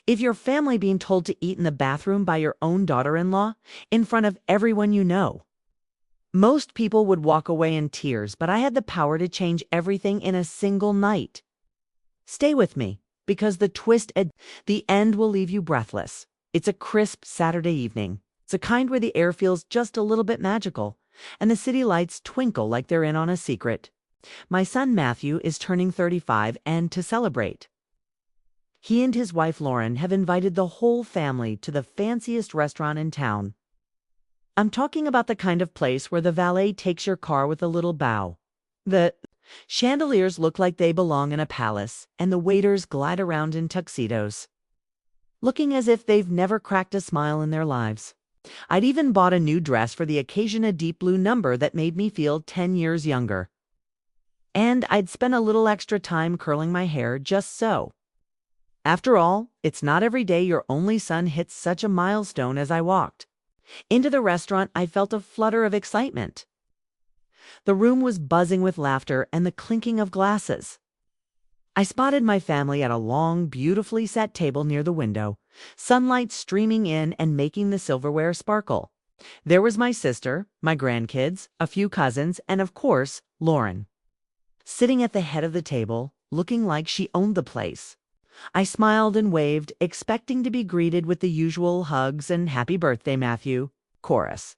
If your family being told to eat in the bathroom by your own daughter-in-law in front of everyone you know. Most people would walk away in tears, but I had the power to change everything in a single night. Stay with me, because the twist at the end will leave you breathless. It's a crisp Saturday evening. It's a kind where the air feels just a little bit magical, and the city lights twinkle like they're in on a secret. My son Matthew is turning 35, and to celebrate, he and his wife Lauren have invited the whole family to the fanciest restaurant in town. I'm talking about the kind of place where the valet takes your car with a little bow. The chandeliers look like they belong in a palace, and the waiters glide around in tuxedos, looking as if they've never cracked a smile in their lives. I'd even bought a new dress for the occasion, a deep blue number that made me feel 10 years younger. And I'd spent a little extra time curling my hair just so. After all, it's not every day your only son hits such a milestone. As I walked into the restaurant, I felt a flutter of excitement. The room was buzzing with laughter and the clinking of glasses. I spotted my family at a long, beautifully set table near the window, sunlight streaming in and making the silverware sparkle. There was my sister, my grandkids, a few cousins, and of course, Lauren, sitting at the head of the table, looking like she owned the place. I smiled and waved, expecting to be greeted with the usual hugs and "Happy birthday, Matthew" chorus.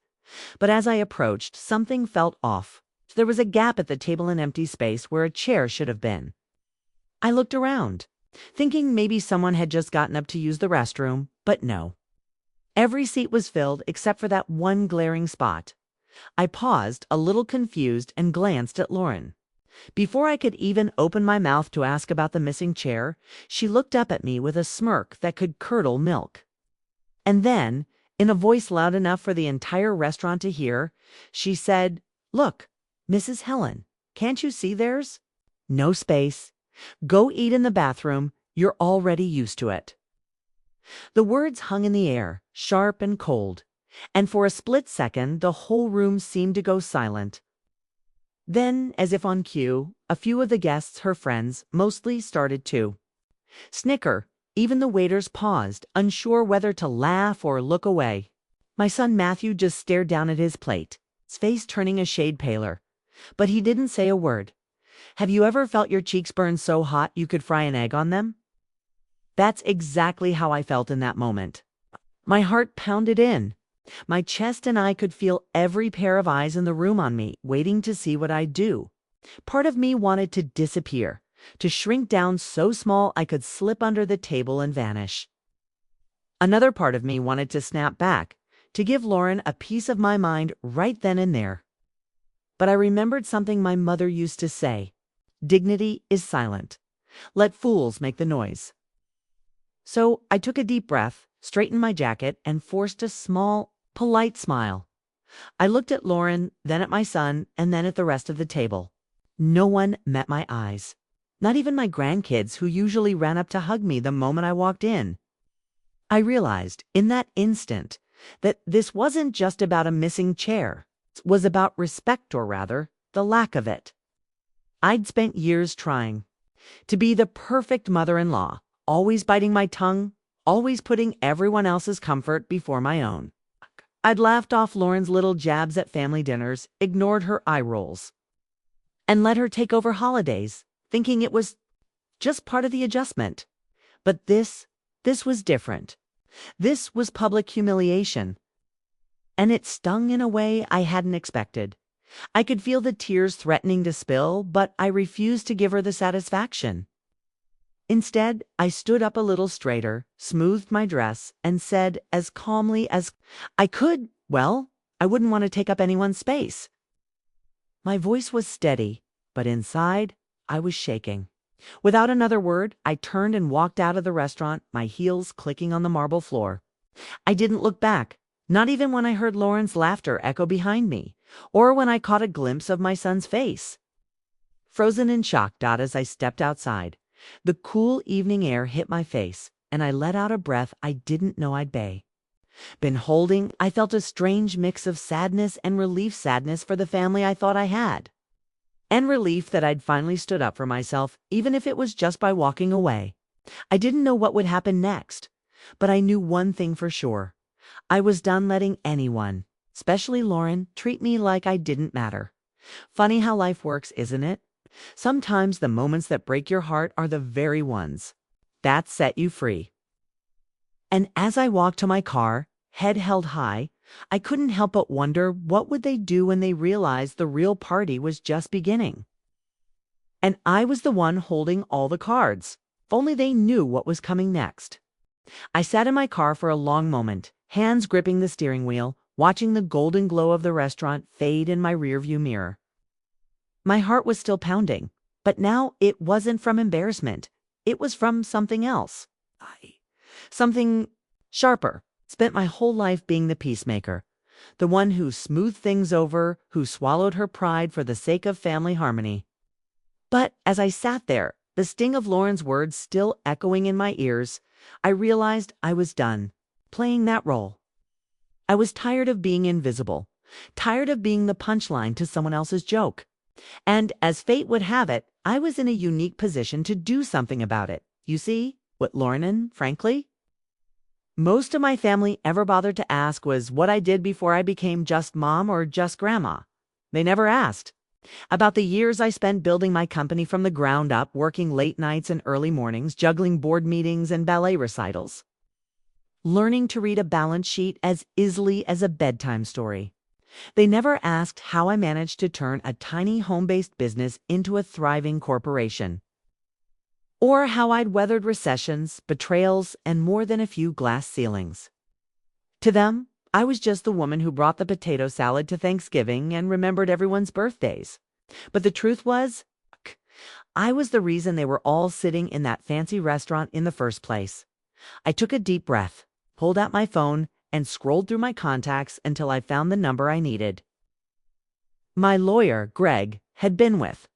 But as I approached, something felt off. There was a gap at the table, an empty space where a chair should have been. I looked around, thinking maybe someone had just gotten up to use the restroom, but no. Every seat was filled except for that one glaring spot. I paused, a little confused, and glanced at Lauren. Before I could even open my mouth to ask about the missing chair, she looked up at me with a smirk that could curdle milk. And then, in a voice loud enough for the entire restaurant to hear, she said, "Look, Mrs. Helen, can't you see there's no space? Go eat in the bathroom. You're already used to it." The words hung in the air, sharp and cold, and for a split second the whole room seemed to go silent. Then, as if on cue, a few of the guests, her friends, mostly, started to snicker. Even the waiters paused, unsure whether to laugh or look away. My son Matthew just stared down at his plate, his face turning a shade paler. But he didn't say a word. Have you ever felt your cheeks burn so hot you could fry an egg on them? That's exactly how I felt in that moment. My heart pounded in. My chest and I could feel every pair of eyes in the room on me, waiting to see what I'd do. Part of me wanted to disappear, to shrink down so small I could slip under the table and vanish. Another part of me wanted to snap back, to give Lauren a piece of my mind right then and there. But I remembered something my mother used to say: dignity is silent. Let fools make the noise. So I took a deep breath, straightened my jacket, and forced a small, polite smile. I looked at Lauren, then at my son, and then at the rest of the table. No one met my eyes. Not even my grandkids, who usually ran up to hug me the moment I walked in. I realized, in that instant, that this wasn't just about a missing chair. It was about respect, or rather, the lack of it. I'd spent years trying to be the perfect mother-in-law, always biting my tongue, always putting everyone else's comfort before my own. I'd laughed off Lauren's little jabs at family dinners, ignored her eye rolls, and let her take over holidays, thinking it was just part of the adjustment. But this was different. This was public humiliation. And it stung in a way I hadn't expected. I could feel the tears threatening to spill, but I refused to give her the satisfaction. Instead, I stood up a little straighter, smoothed my dress, and said as calmly as I could, "Well, I wouldn't want to take up anyone's space." My voice was steady, but inside, I was shaking. Without another word, I turned and walked out of the restaurant, my heels clicking on the marble floor. I didn't look back, not even when I heard Lauren's laughter echo behind me, or when I caught a glimpse of my son's face. Frozen in shock, as I stepped outside, the cool evening air hit my face, and I let out a breath I didn't know I'd been holding. I felt a strange mix of sadness and relief. Sadness for the family I thought I had, and relief that I'd finally stood up for myself, even if it was just by walking away. I didn't know what would happen next, But I knew one thing for sure. I was done letting anyone, especially Lauren, treat me like I didn't matter. Funny how life works, isn't it? Sometimes the moments that break your heart are the very ones that set you free. And as I walked to my car, head held high, I couldn't help but wonder what would they do when they realized the real party was just beginning. And I was the one holding all the cards. If only they knew what was coming next. I sat in my car for a long moment, hands gripping the steering wheel, watching the golden glow of the restaurant fade in my rearview mirror. My heart was still pounding, but now it wasn't from embarrassment. It was from something else. Something sharper. Spent my whole life being the peacemaker, the one who smoothed things over, who swallowed her pride for the sake of family harmony. But as I sat there, the sting of Lauren's words still echoing in my ears, I realized I was done playing that role. I was tired of being invisible, tired of being the punchline to someone else's joke. And as fate would have it, I was in a unique position to do something about it. You see, what Lauren and, frankly, most of my family ever bothered to ask was what I did before I became just mom or just grandma. They never asked about the years I spent building my company from the ground up, working late nights and early mornings, juggling board meetings and ballet recitals, learning to read a balance sheet as easily as a bedtime story. They never asked how I managed to turn a tiny home-based business into a thriving corporation, or how I'd weathered recessions, betrayals, and more than a few glass ceilings. To them, I was just the woman who brought the potato salad to Thanksgiving and remembered everyone's birthdays. But the truth was, I was the reason they were all sitting in that fancy restaurant in the first place. I took a deep breath, pulled out my phone, and scrolled through my contacts until I found the number I needed. My lawyer, Greg, had been with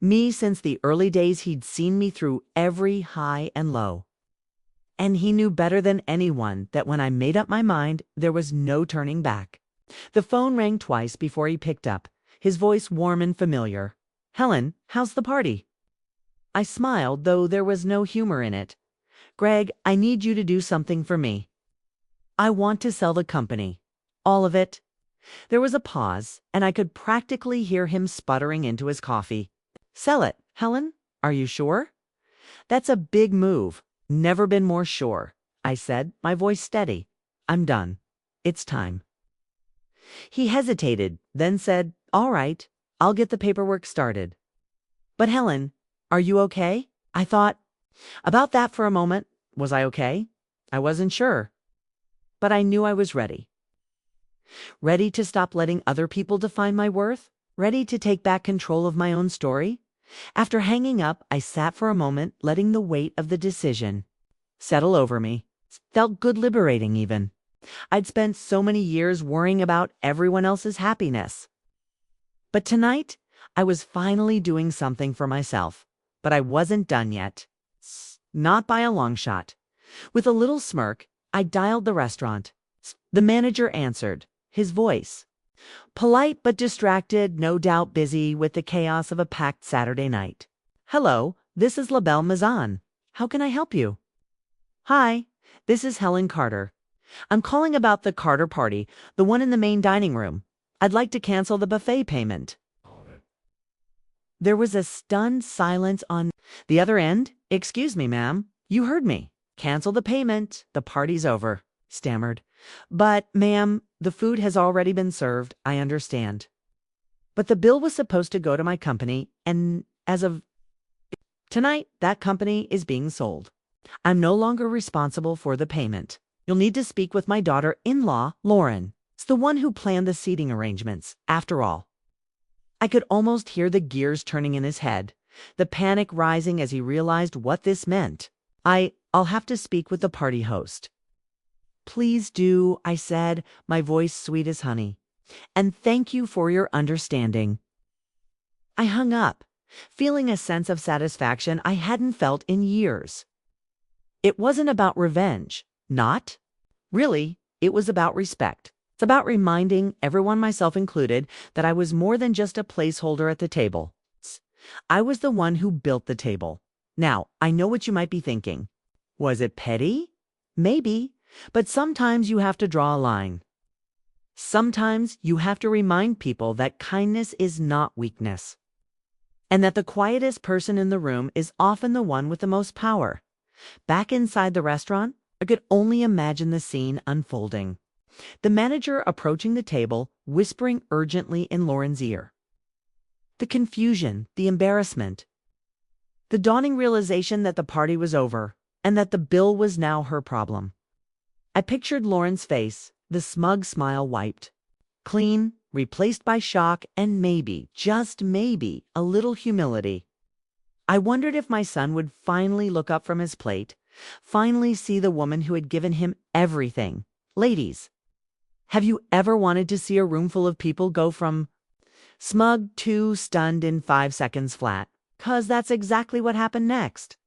me since the early days. He'd seen me through every high and low. And he knew better than anyone that when I made up my mind, there was no turning back. The phone rang twice before he picked up, his voice warm and familiar. "Helen, how's the party?" I smiled, though there was no humor in it. "Greg, I need you to do something for me. I want to sell the company. All of it." There was a pause, and I could practically hear him sputtering into his coffee. "Sell it, Helen? Are you sure?" "That's a big move. Never been more sure," I said, my voice steady. "I'm done. It's time." He hesitated, then said, "All right, I'll get the paperwork started." "But Helen, are you okay?" I thought about that for a moment. Was I okay? I wasn't sure. But I knew I was ready. Ready to stop letting other people define my worth? Ready to take back control of my own story? After hanging up, I sat for a moment, letting the weight of the decision settle over me. Felt good, liberating even. I'd spent so many years worrying about everyone else's happiness. But tonight, I was finally doing something for myself. But I wasn't done yet. Not by a long shot. With a little smirk, I dialed the restaurant. The manager answered, his voice polite but distracted, no doubt busy with the chaos of a packed Saturday night. "Hello, this is La Belle Maison. How can I help you?" "Hi, this is Helen Carter. I'm calling about the Carter party, the one in the main dining room. I'd like to cancel the buffet payment." There was a stunned silence on the other end. "Excuse me, ma'am. You heard me. Cancel the payment. The party's over," stammered. "But, ma'am, the food has already been served. I understand. But the bill was supposed to go to my company, and as of tonight, that company is being sold. I'm no longer responsible for the payment. You'll need to speak with my daughter-in-law, Lauren. It's the one who planned the seating arrangements, after all." I could almost hear the gears turning in his head, the panic rising as he realized what this meant. I'll have to speak with the party host." "Please do," I said, my voice sweet as honey. "And thank you for your understanding." I hung up, feeling a sense of satisfaction I hadn't felt in years. It wasn't about revenge. Not. Really, it was about respect. It's about reminding everyone, myself included, that I was more than just a placeholder at the table. I was the one who built the table. Now, I know what you might be thinking. Was it petty? Maybe, but sometimes you have to draw a line. Sometimes you have to remind people that kindness is not weakness, and that the quietest person in the room is often the one with the most power. Back inside the restaurant, I could only imagine the scene unfolding. The manager approaching the table, whispering urgently in Lauren's ear. The confusion, the embarrassment, the dawning realization that the party was over, and that the bill was now her problem. I pictured Lauren's face, the smug smile wiped, clean, replaced by shock and maybe, just maybe, a little humility. I wondered if my son would finally look up from his plate, finally see the woman who had given him everything. Ladies, have you ever wanted to see a room full of people go from smug to stunned in 5 seconds flat? 'Cause that's exactly what happened next.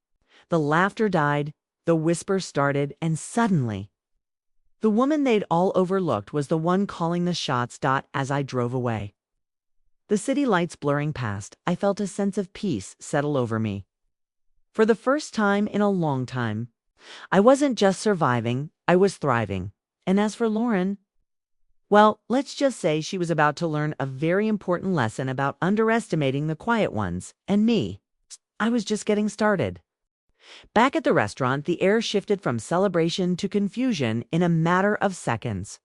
The laughter died, the whisper started, and suddenly, the woman they'd all overlooked was the one calling the shots. As I drove away, the city lights blurring past, I felt a sense of peace settle over me. For the first time in a long time, I wasn't just surviving, I was thriving. And as for Lauren, well, let's just say she was about to learn a very important lesson about underestimating the quiet ones. And me, I was just getting started. Back at the restaurant, the air shifted from celebration to confusion in a matter of seconds.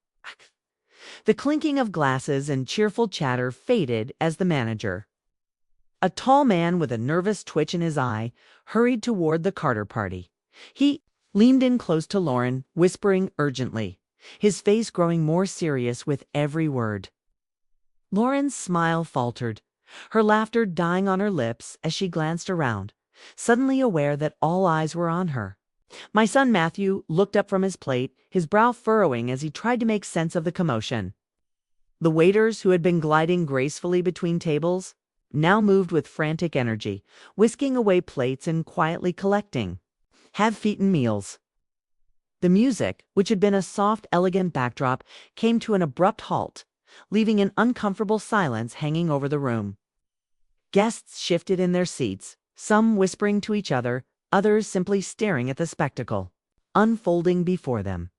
The clinking of glasses and cheerful chatter faded as the manager, a tall man with a nervous twitch in his eye, hurried toward the Carter party. He leaned in close to Lauren, whispering urgently, his face growing more serious with every word. Lauren's smile faltered, her laughter dying on her lips as she glanced around, suddenly aware that all eyes were on her. My son Matthew looked up from his plate, his brow furrowing as he tried to make sense of the commotion. The waiters, who had been gliding gracefully between tables, now moved with frantic energy, whisking away plates and quietly collecting half-eaten meals. The music, which had been a soft, elegant backdrop, came to an abrupt halt, leaving an uncomfortable silence hanging over the room. Guests shifted in their seats, some whispering to each other, others simply staring at the spectacle unfolding before them.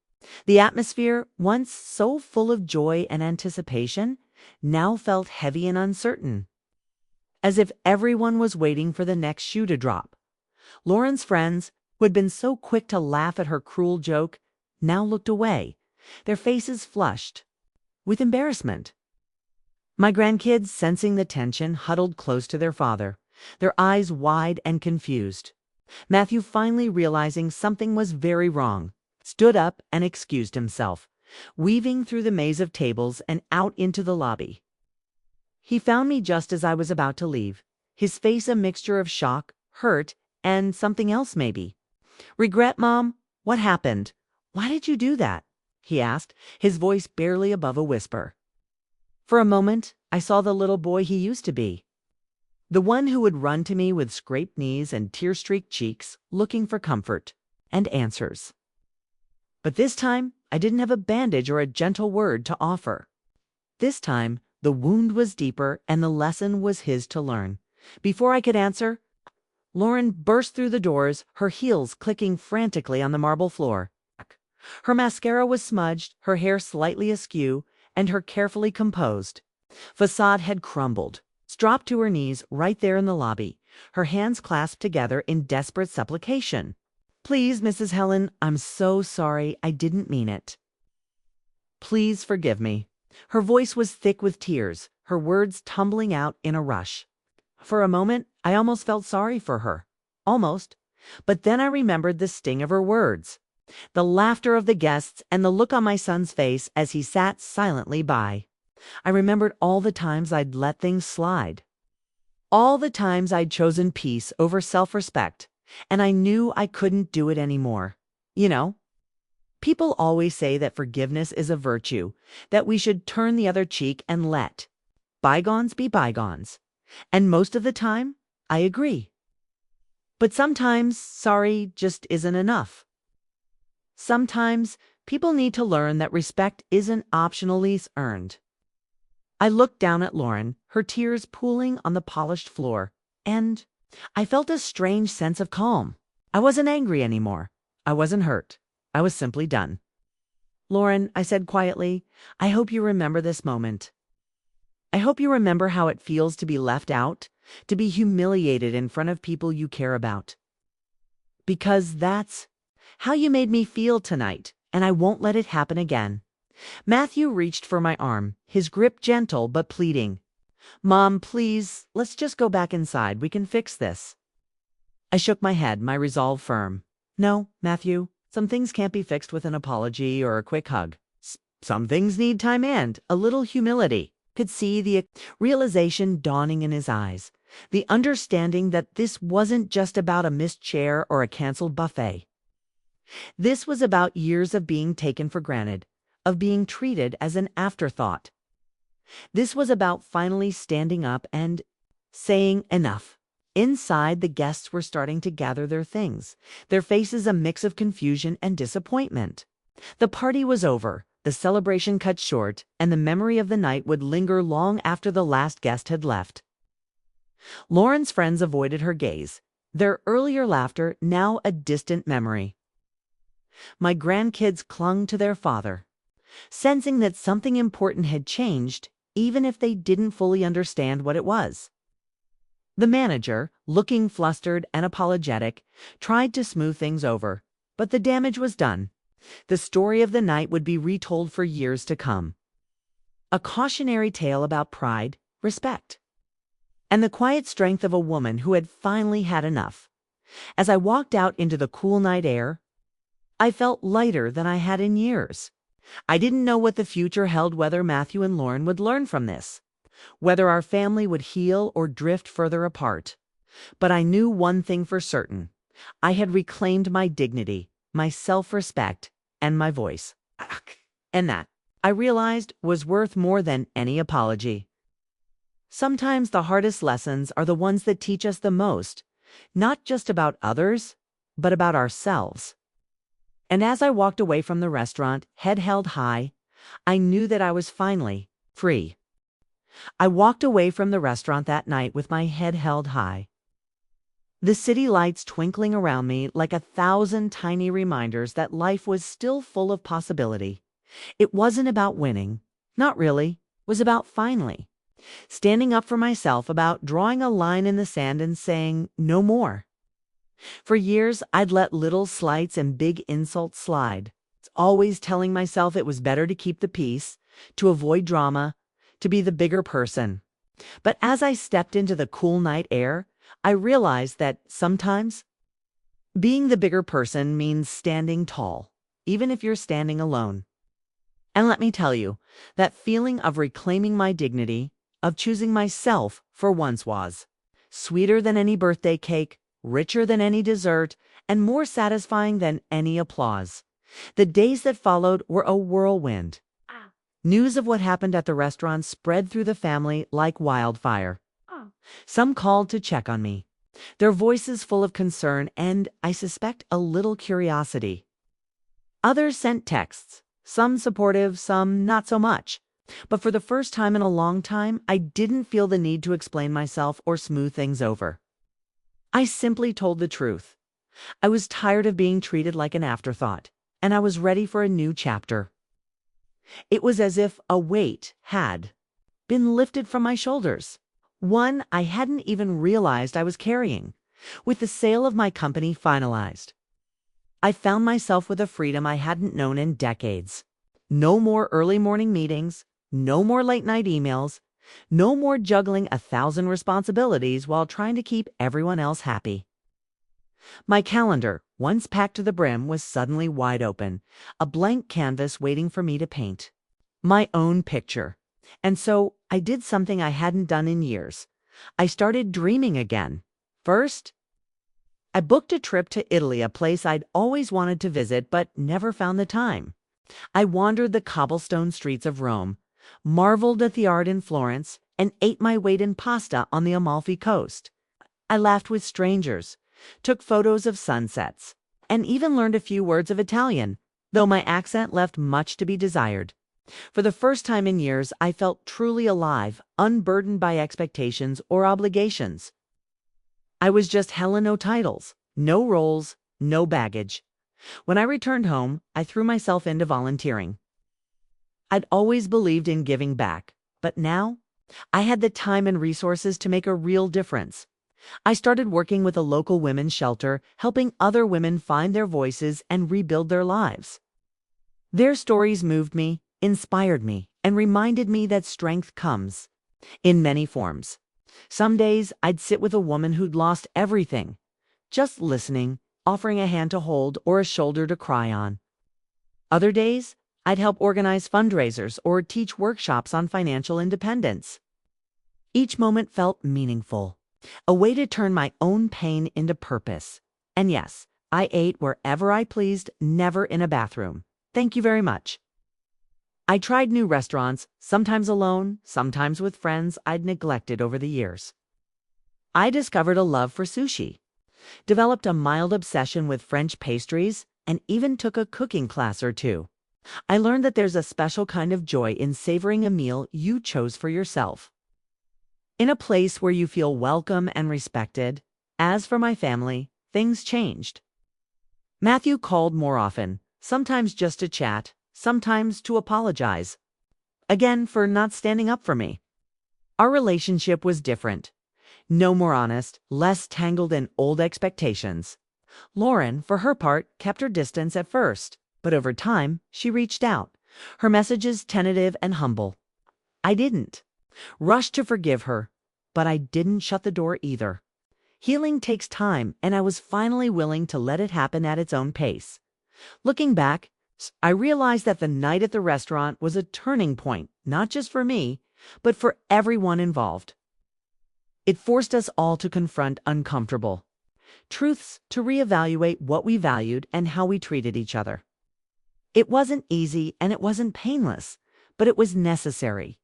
The atmosphere, once so full of joy and anticipation, now felt heavy and uncertain, as if everyone was waiting for the next shoe to drop. Lauren's friends, who had been so quick to laugh at her cruel joke, now looked away, their faces flushed with embarrassment. My grandkids, sensing the tension, huddled close to their father, their eyes wide and confused. Matthew, finally realizing something was very wrong, stood up and excused himself, weaving through the maze of tables and out into the lobby. He found me just as I was about to leave, his face a mixture of shock, hurt, and something else maybe. "Regret, Mom? What happened? Why did you do that?" he asked, his voice barely above a whisper. For a moment, I saw the little boy he used to be, the one who would run to me with scraped knees and tear-streaked cheeks, looking for comfort and answers. But this time, I didn't have a bandage or a gentle word to offer. This time, the wound was deeper and the lesson was his to learn. Before I could answer, Lauren burst through the doors, her heels clicking frantically on the marble floor. Her mascara was smudged, her hair slightly askew, and her carefully composed facade had crumbled. Dropped to her knees right there in the lobby, her hands clasped together in desperate supplication. "Please, Mrs. Helen, I'm so sorry. I didn't mean it. Please forgive me." Her voice was thick with tears, her words tumbling out in a rush. For a moment, I almost felt sorry for her. Almost. But then I remembered the sting of her words, the laughter of the guests, and the look on my son's face as he sat silently by. I remembered all the times I'd let things slide, all the times I'd chosen peace over self-respect, and I knew I couldn't do it anymore. You know, people always say that forgiveness is a virtue, that we should turn the other cheek and let bygones be bygones. And most of the time, I agree. But sometimes sorry just isn't enough. Sometimes people need to learn that respect isn't optionally earned. I looked down at Lauren, her tears pooling on the polished floor, and I felt a strange sense of calm. I wasn't angry anymore. I wasn't hurt. I was simply done. Lauren, I said quietly, I hope you remember this moment. I hope you remember how it feels to be left out, to be humiliated in front of people you care about. Because that's how you made me feel tonight, and I won't let it happen again. Matthew reached for my arm, his grip gentle but pleading. Mom, please, let's just go back inside. We can fix this. I shook my head, my resolve firm. No, Matthew, some things can't be fixed with an apology or a quick hug. Some things need time and a little humility. Could see the realization dawning in his eyes, the understanding that this wasn't just about a missed chair or a canceled buffet. This was about years of being taken for granted, of being treated as an afterthought. This was about finally standing up and saying enough. Inside, the guests were starting to gather their things, their faces a mix of confusion and disappointment. The party was over, the celebration cut short, and the memory of the night would linger long after the last guest had left. Lauren's friends avoided her gaze, their earlier laughter now a distant memory. My grandkids clung to their father, sensing that something important had changed, even if they didn't fully understand what it was. The manager, looking flustered and apologetic, tried to smooth things over, but the damage was done. The story of the night would be retold for years to come. A cautionary tale about pride, respect, and the quiet strength of a woman who had finally had enough. As I walked out into the cool night air, I felt lighter than I had in years. I didn't know what the future held, whether Matthew and Lauren would learn from this, whether our family would heal or drift further apart. But I knew one thing for certain. I had reclaimed my dignity, my self-respect, and my voice. And that, I realized, was worth more than any apology. Sometimes the hardest lessons are the ones that teach us the most, not just about others, but about ourselves. And as I walked away from the restaurant, head held high, I knew that I was finally free. I walked away from the restaurant that night with my head held high, the city lights twinkling around me like 1,000 tiny reminders that life was still full of possibility. It wasn't about winning. Not really. It was about finally standing up for myself, about drawing a line in the sand and saying no more. For years, I'd let little slights and big insults slide, always telling myself it was better to keep the peace, to avoid drama, to be the bigger person. But as I stepped into the cool night air, I realized that sometimes being the bigger person means standing tall, even if you're standing alone. And let me tell you, that feeling of reclaiming my dignity, of choosing myself for once, was sweeter than any birthday cake, richer than any dessert, and more satisfying than any applause. The days that followed were a whirlwind. News of what happened at the restaurant spread through the family like wildfire. Some called to check on me, their voices full of concern and, I suspect, a little curiosity. Others sent texts, some supportive, some not so much. But for the first time in a long time, I didn't feel the need to explain myself or smooth things over. I simply told the truth. I was tired of being treated like an afterthought, and I was ready for a new chapter. It was as if a weight had been lifted from my shoulders, one I hadn't even realized I was carrying. With the sale of my company finalized, I found myself with a freedom I hadn't known in decades. No more early morning meetings, no more late night emails, no more juggling 1,000 responsibilities while trying to keep everyone else happy. My calendar, once packed to the brim, was suddenly wide open, a blank canvas waiting for me to paint my own picture. And so I did something I hadn't done in years. I started dreaming again. First, I booked a trip to Italy, a place I'd always wanted to visit but never found the time. I wandered the cobblestone streets of Rome, marveled at the art in Florence, and ate my weight in pasta on the Amalfi Coast. I laughed with strangers, took photos of sunsets, and even learned a few words of Italian, though my accent left much to be desired. For the first time in years, I felt truly alive, unburdened by expectations or obligations. I was just Helen, no titles, no roles, no baggage. When I returned home, I threw myself into volunteering. I'd always believed in giving back, but now I had the time and resources to make a real difference. I started working with a local women's shelter, helping other women find their voices and rebuild their lives. Their stories moved me, inspired me, and reminded me that strength comes in many forms. Some days I'd sit with a woman who'd lost everything, just listening, offering a hand to hold or a shoulder to cry on. Other days, I'd help organize fundraisers or teach workshops on financial independence. Each moment felt meaningful, a way to turn my own pain into purpose. And yes, I ate wherever I pleased, never in a bathroom. Thank you very much. I tried new restaurants, sometimes alone, sometimes with friends I'd neglected over the years. I discovered a love for sushi, developed a mild obsession with French pastries, and even took a cooking class or two. I learned that there's a special kind of joy in savoring a meal you chose for yourself, in a place where you feel welcome and respected. As for my family, things changed. Matthew called more often, sometimes just to chat, sometimes to apologize. Again, for not standing up for me. Our relationship was different. No more honest, less tangled in old expectations. Lauren, for her part, kept her distance at first, but over time, she reached out, her messages tentative and humble. I didn't rush to forgive her, but I didn't shut the door either. Healing takes time, and I was finally willing to let it happen at its own pace. Looking back, I realized that the night at the restaurant was a turning point, not just for me, but for everyone involved. It forced us all to confront uncomfortable truths, to reevaluate what we valued and how we treated each other. It wasn't easy and it wasn't painless, but it was necessary.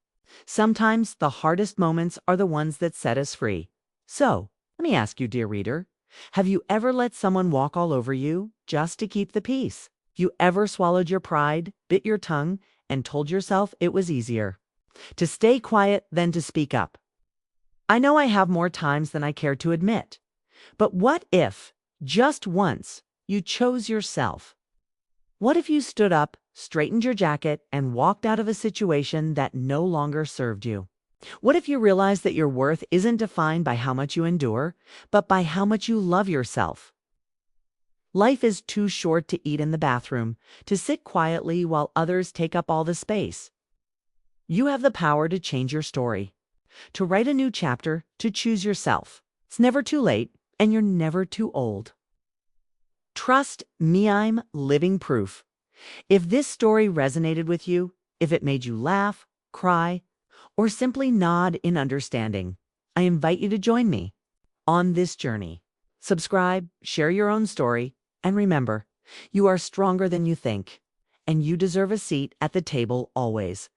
Sometimes the hardest moments are the ones that set us free. So, let me ask you, dear reader, have you ever let someone walk all over you just to keep the peace? You ever swallowed your pride, bit your tongue, and told yourself it was easier to stay quiet than to speak up? I know I have more times than I care to admit, but what if, just once, you chose yourself? What if you stood up, straightened your jacket, and walked out of a situation that no longer served you? What if you realized that your worth isn't defined by how much you endure, but by how much you love yourself? Life is too short to eat in the bathroom, to sit quietly while others take up all the space. You have the power to change your story, to write a new chapter, to choose yourself. It's never too late, and you're never too old. Trust me, I'm living proof. If this story resonated with you, if it made you laugh, cry, or simply nod in understanding, I invite you to join me on this journey. Subscribe, share your own story, and remember, you are stronger than you think, and you deserve a seat at the table always.